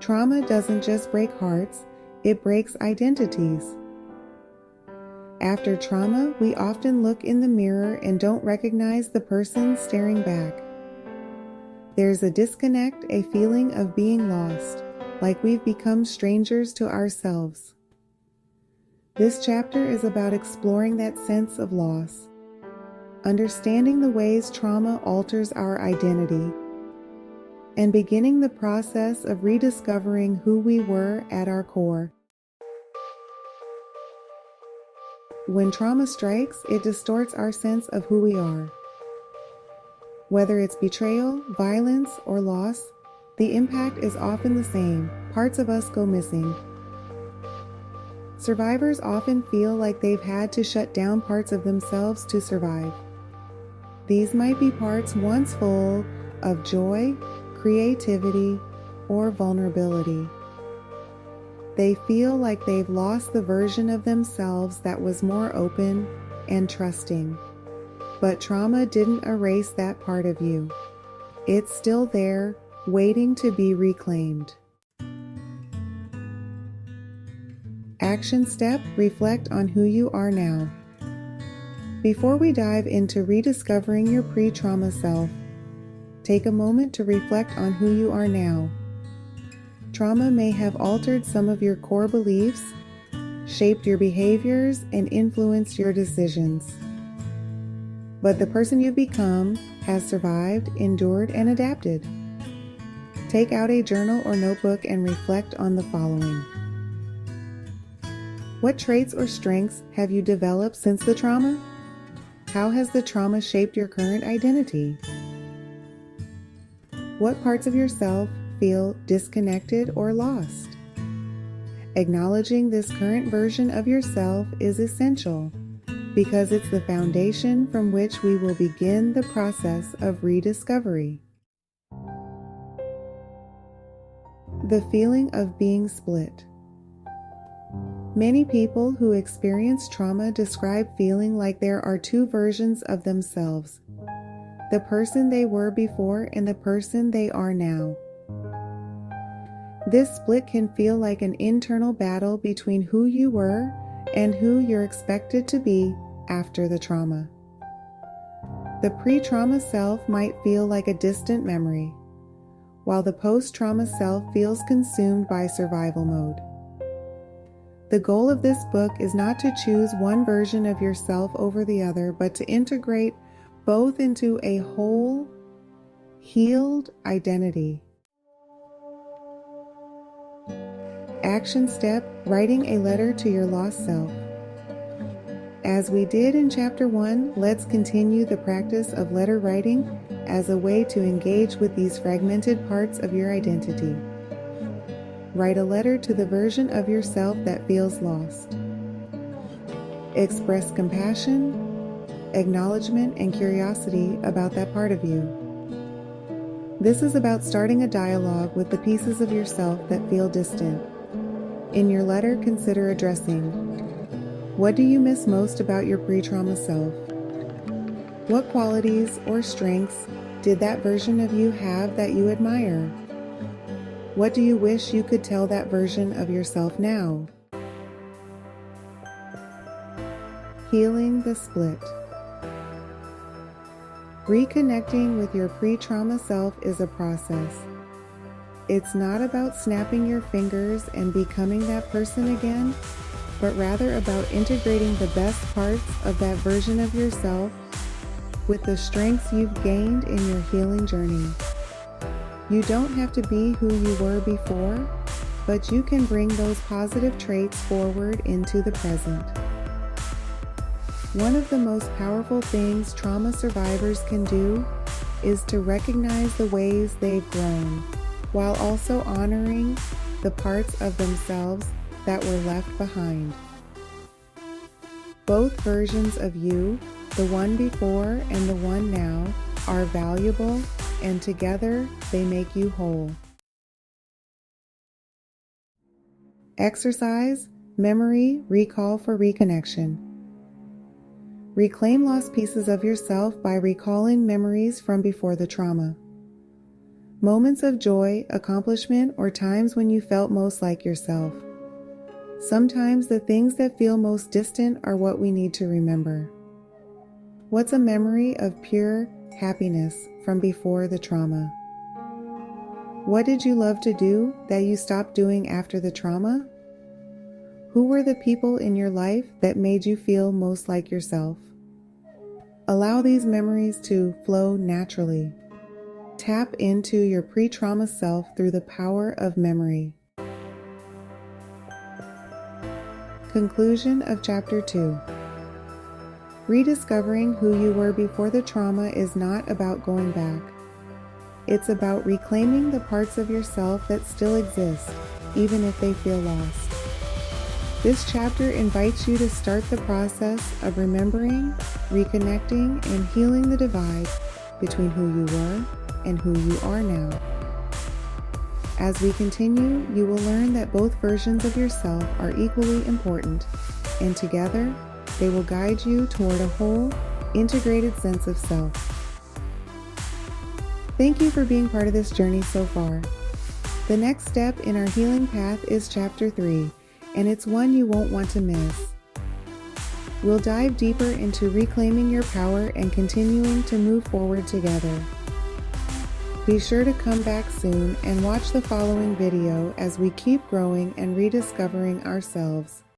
Trauma doesn't just break hearts, it breaks identities. After trauma, we often look in the mirror and don't recognize the person staring back. There's a disconnect, a feeling of being lost, like we've become strangers to ourselves. This chapter is about exploring that sense of loss, understanding the ways trauma alters our identity, and beginning the process of rediscovering who we were at our core. When trauma strikes, it distorts our sense of who we are. Whether it's betrayal, violence, or loss, the impact is often the same. Parts of us go missing. Survivors often feel like they've had to shut down parts of themselves to survive. These might be parts once full of joy, creativity, or vulnerability. They feel like they've lost the version of themselves that was more open and trusting. But trauma didn't erase that part of you. It's still there, waiting to be reclaimed. Action step: reflect on who you are now. Before we dive into rediscovering your pre-trauma self, take a moment to reflect on who you are now. Trauma may have altered some of your core beliefs, shaped your behaviors, and influenced your decisions. But the person you've become has survived, endured, and adapted. Take out a journal or notebook and reflect on the following. What traits or strengths have you developed since the trauma? How has the trauma shaped your current identity? What parts of yourself feel disconnected or lost? Acknowledging this current version of yourself is essential because it's the foundation from which we will begin the process of rediscovery. The feeling of being split. Many people who experience trauma describe feeling like there are two versions of themselves: the person they were before and the person they are now. This split can feel like an internal battle between who you were and who you're expected to be after the trauma. The pre-trauma self might feel like a distant memory, while the post-trauma self feels consumed by survival mode. The goal of this book is not to choose one version of yourself over the other, but to integrate both into a whole, healed identity. Action step: writing a letter to your lost self. As we did in Chapter 1, let's continue the practice of letter writing as a way to engage with these fragmented parts of your identity. Write a letter to the version of yourself that feels lost. Express compassion, acknowledgement, and curiosity about that part of you. This is about starting a dialogue with the pieces of yourself that feel distant. In your letter, consider addressing: what do you miss most about your pre-trauma self? What qualities or strengths did that version of you have that you admire? What do you wish you could tell that version of yourself now? Healing the split. Reconnecting with your pre-trauma self is a process. It's not about snapping your fingers and becoming that person again, but rather about integrating the best parts of that version of yourself with the strengths you've gained in your healing journey. You don't have to be who you were before, but you can bring those positive traits forward into the present. One of the most powerful things trauma survivors can do is to recognize the ways they've grown, while also honoring the parts of themselves that were left behind. Both versions of you, the one before and the one now, are valuable, and together they make you whole. Exercise, memory, recall for reconnection. Reclaim lost pieces of yourself by recalling memories from before the trauma. Moments of joy, accomplishment, or times when you felt most like yourself. Sometimes the things that feel most distant are what we need to remember. What's a memory of pure happiness from before the trauma? What did you love to do that you stopped doing after the trauma? Who were the people in your life that made you feel most like yourself? Allow these memories to flow naturally. Tap into your pre-trauma self through the power of memory. Conclusion of Chapter 2. Rediscovering who you were before the trauma is not about going back. It's about reclaiming the parts of yourself that still exist, even if they feel lost. This chapter invites you to start the process of remembering, reconnecting, and healing the divide between who you were and who you are now. As we continue, you will learn that both versions of yourself are equally important, and together, they will guide you toward a whole, integrated sense of self. Thank you for being part of this journey so far. The next step in our healing path is Chapter 3, and it's one you won't want to miss. We'll dive deeper into reclaiming your power and continuing to move forward together. Be sure to come back soon and watch the following video as we keep growing and rediscovering ourselves.